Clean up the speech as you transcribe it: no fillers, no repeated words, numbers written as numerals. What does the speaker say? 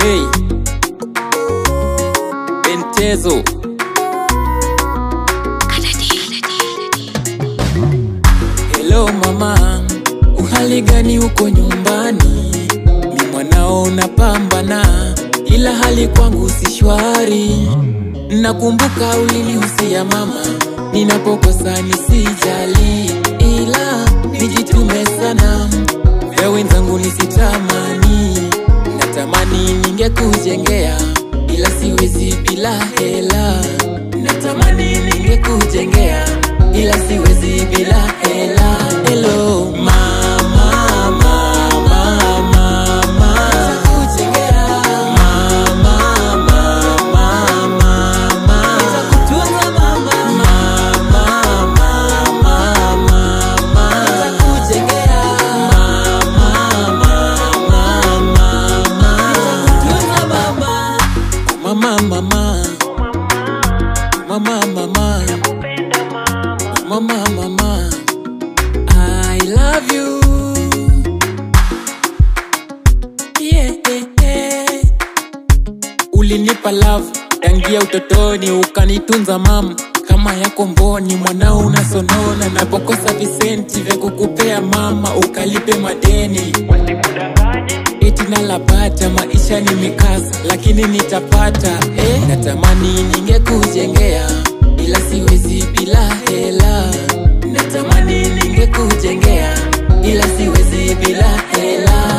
Hey, Bentezo. Hello mama, uhali gani uko nyumbani? Ni mwanao napambana, ila hali kwangu si shwari. Nakumbuka ulinihusia mama, ninapokosa nisijali, ila nijitume sana. Vya wenzangu nisitamani, natamani ningekujengea, ila siwezi bila hela. Natamani ningekujengea, ila siwezi bila hela. Hello mama, mama, mama, nitakujengea. Mama, mama, mama, nitakutunza mama. Mama, mama, mama, nitakujengea. Mama, mama, mama, nitakutunza mama. Mama, mama, mama, mama, mama, mama, I love you. Yeah, yeah, yeah. Ulinipa love tangia utotoni, ukanitunza mama kama yako mboni. Mwanao unasonona, napokosa visenti vya kukupea mama, ukalipe madeni. Eti nalapata, maisha ni mikasa, lakini nitapata. Natamani ningekujengea, ila siwezi bila hela. Natamani ningekujengea, ila siwezi bila hela.